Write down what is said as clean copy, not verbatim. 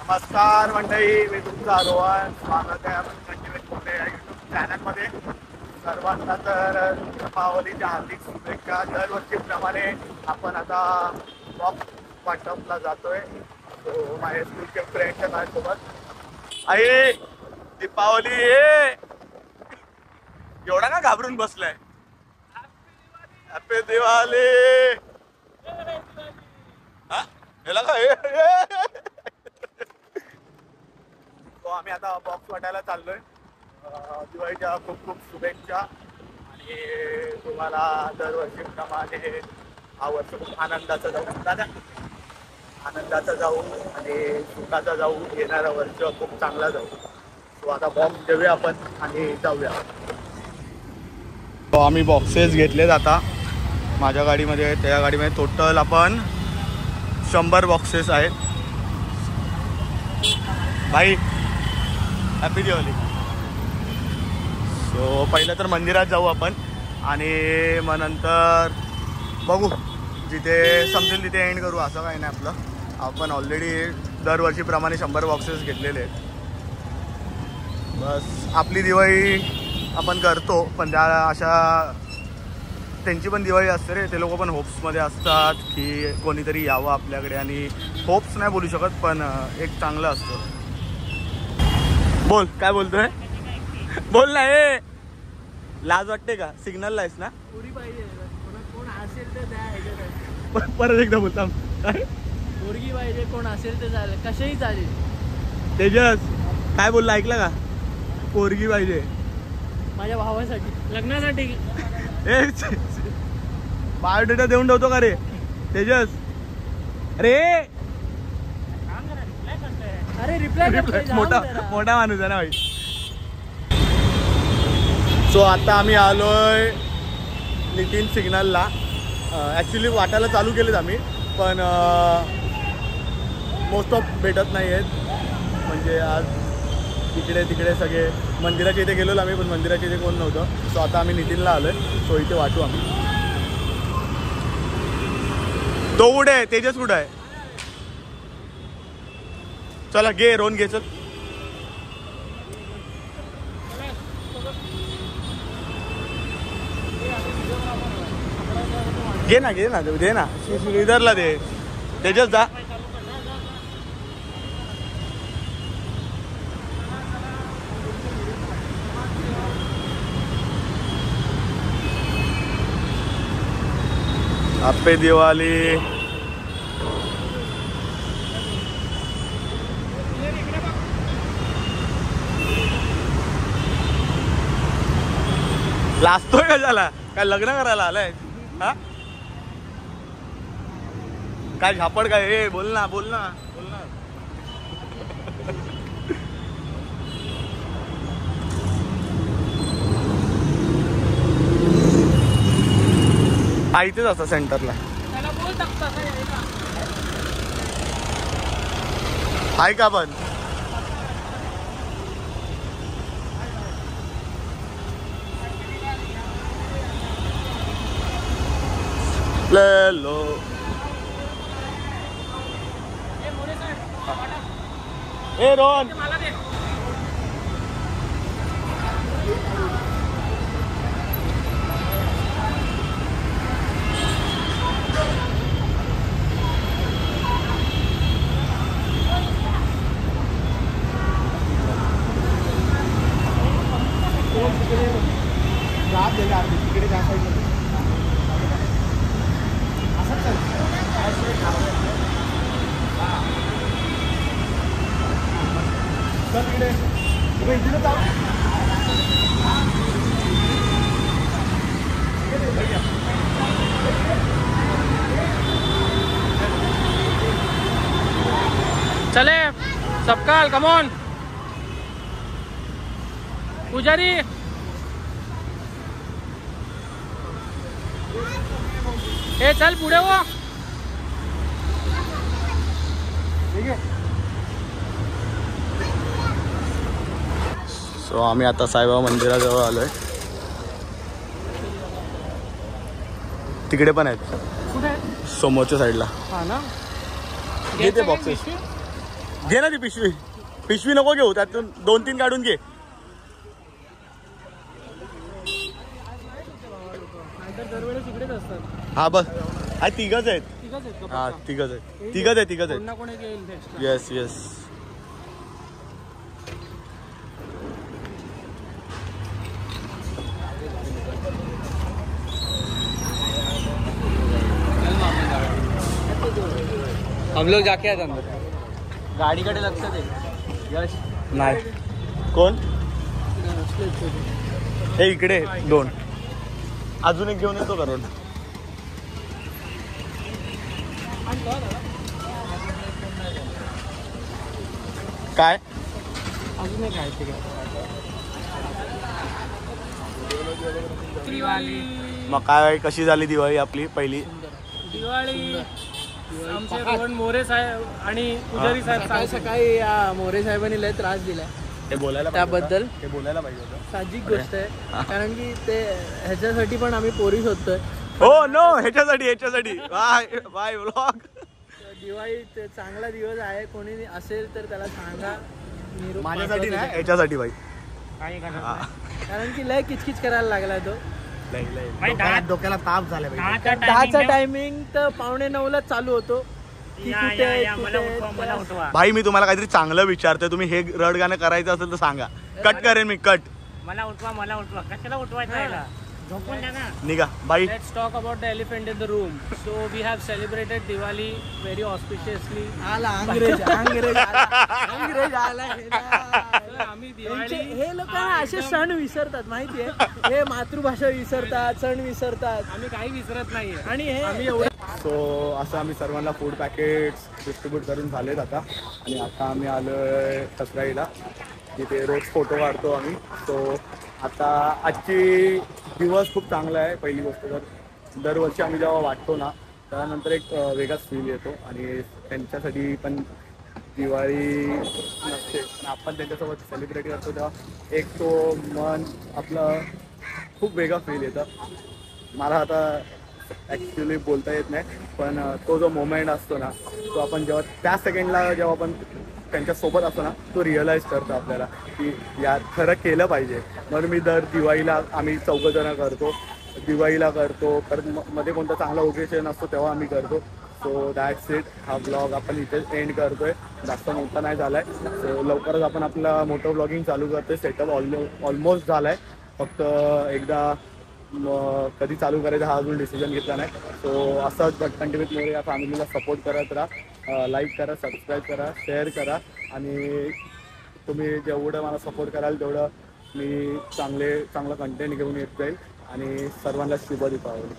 नमस्कार मंडळी, मी तुमचा रोहन. स्वागत आहे आपण कंटिन्यूअस मोठे या यूट्यूब चॅनलमध्ये. सर्वांना तर दीपावलीच्या हार्दिक शुभेच्छा. दरवर्षीप्रमाणे आपण आता बॉक्स वाटपला जातोय. तो माझ्या स्कूलचे फ्रेंड्स आहे माझ्यासोबत. आई दीपावली ये, एवढा का घाबरून बसलाय? हॅपी दिवाळी. हा याला काय आम्ही आता बॉक्स वाटायला चाललोय. दिवाळीच्या खूप खूप शुभेच्छा आणि तुम्हाला दरवर्षीप्रमाणे हा वर्ष खूप आनंदाचा जाऊ दादा, आनंदाचा जाऊ आणि सुखाचा जाऊ. येणारा वर्ष खूप चांगला जाऊ. तो आता बॉक्स देऊया आपण आणि जाऊया. तो आम्ही बॉक्सेस घेतलेत आता माझ्या गाडीमध्ये, त्या गाडीमध्ये टोटल आपण 100 बॉक्सेस आहेत. भाई हॅपी दिवाळी. सो पहिलं तर मंदिरात जाऊ आपण आणि मग नंतर बघू, जिथे समजेल तिथे एंड करू. असं काही नाही आपलं. आपण ऑलरेडी दरवर्षीप्रमाणे 100 बॉक्सेस घेतलेले आहेत. बस आपली दिवाळी आपण करतो, पण त्या अशा त्यांची पण दिवाळी असते रे. ते लोक पण होप्समध्ये असतात की कोणीतरी यावं आपल्याकडे, आणि होप्स नाही बोलू शकत पण एक चांगलं असतं. बोल काय बोलतोय, बोल ना. हे लाज वाटते का? सिग्नलला आहेस ना? पोरी पाहिजे, कोण असेल तर द्या. परत एकदा बोलता काय? पोरगी पाहिजे, कोण असेल तर चालेल, कशाही चालेल. तेजस काय बोलला ऐकलं का? पोरगी पाहिजे माझ्या भावासाठी, लग्नासाठी. बायोडेटा देऊन ठेवतो का रे तेजस? अरे अरे रिप्लाय मोठा माणूस आहे ना भाई. सो आता आम्ही आलोय नितीन सिग्नलला. ॲक्च्युली वाटायला चालू केलेत आम्ही, पण मोस्ट ऑफ भेटत नाही आहेत. म्हणजे आज इकडे तिकडे सगळे मंदिराच्या इथे गेलो आम्ही, पण मंदिराच्या इथे कोण नव्हतं. सो आता आम्ही नितीनला आलोय. सो इथे वाटू आम्ही. तो कुठे आहे? तेजस कुठे आहे? चला घे रोन घे. चल घे ना, घे ना, दे ना. श्रीधरला दे. तेजस जा. हॅपी दिवाळी. लाजतोय कशाला? काय लग्न करायला आलाय? हा काय झापड काय? हे बोल ना, बोल ना, बोल ना. इथेच असता सेंटरला. आहे का पण? लो ए रोहन तिकडे त्या साईडमध्ये चले सबकाल, कमॉन पुजारी. ए चल पुढे वो. ठीक आहे. सो आम्ही आता साईबाबा मंदिराजवळ आलोय. तिकडे पण आहेत कुठे? समोरच्या साईडला. हा ना. घेते बॉक्सेस. घे ना ती पिशवी. पिशवी नको घेऊ, त्यातून 2-3 काढून घे. दरवेळेस इकडेच असतात. हा बस, हा तिघच आहेत. हा तिघच आहेत. Yes yes. हम लोग जाके आए अंदर. गाडीकडे लक्ष दे. यश नाही. कोण हे इकडे 2 अजून एक घेऊन येतो करून. काय अजून एक आहे ते. दिवाळी. मग काय कशी झाली दिवाळी आपली पहिली? दिवाळी आमचे रोहन मोरे साहेब आणि पुजारी साहेब सकाळी सकाळी मोरे साहेबांनी लय त्रास दिलाय. ते बोलायला त्याबद्दल ते बोलायला पाहिजे होतं. साहजिक गोष्ट आहे, कारण की ते ह्याच्यासाठी पण आम्ही पोरी शोधतोय. हो नो, ह्याच्यासाठी बाय व्लॉग. दिवाळी चांगला दिवस आहे, कोणी असेल तर त्याला सांगा. निरोप माझ्यासाठी पाठवा. नाही, ह्याच्यासाठी बाई. कारण की लय किचकिच करायला लागलाय तो. डोक्याला ताप झाला. 10चा टायमिंग तर 8:45ला चालू होतो. की कुठे भाई मी तुम्हाला काहीतरी चांगलं विचारतोय, तुम्ही हे रड गाणं करायचं असेल तर सांगा, कट करेन मी. कट. मला उठवा कशाला उठवायचं. निघा बाई. Let's talk about the elephant in the room. So we have celebrated Diwali very auspiciously. अंग्रेज आला. आम्ही दिवाळी, हे लोक असे सण विसरतात माहितीये. हे मातृभाषा विसरतात, सण विसरतात. आम्ही काही विसरत नाहीये. आणि हे आम्ही सो असं आम्ही सर्वांना फूड पॅकेट्स डिस्ट्रीब्यूट करून झालेत आता. आणि आता आम्ही आलोय ठसराईला, तिथे रोज फोटो काढतो आम्ही. सो आता आजची दिवस खूप चांगला आहे. पहिली गोष्ट तर दरवर्षी आम्ही जेव्हा वाटतो ना, त्यानंतर एक वेगळाच फील येतो. आणि त्यांच्यासाठी पण दिवाळी नसते, पण आपण त्यांच्यासोबत सेलिब्रेट करतो तेव्हा एक तो मन आपलं खूप वेगळा फील येतं. मला आता ॲक्च्युली बोलता येत नाही, पण तो जो मोमेंट असतो ना, तो आपण जेव्हा त्या सेकंडला जेव्हा आपण त्यांच्यासोबत असतो ना, तो रिअलाईज करतो आपल्याला की यार खरं केलं पाहिजे. म्हणून मी दर दिवाळीला आम्ही 4 जण करतो, दिवाळीला करतो, परत मध्ये कोणता चांगला ओकेजन असतो तेव्हा आम्ही करतो. So that's it. हा ब्लॉग आपण इथेच एंड करतोय. जास्त मोठा नाही झालाय. सो लवकरच आपण आपला मोठं ब्लॉगिंग चालू करतोय. सेटअप ऑलमोस्ट झालाय, फक्त एकदा कधी चालू करायचं हा अजून डिसिजन घेतला नाही. सो असंच भटकंती विथ मोरे या फॅमिलीला सपोर्ट करत राहा. लाईक करा, सबस्क्राईब करा, शेअर करा. आणि तुम्ही जेवढं मला सपोर्ट कराल तेवढं मी चांगलं कंटेंट घेऊन येत जाईल. आणि सर्वांना शुभ दीपावली.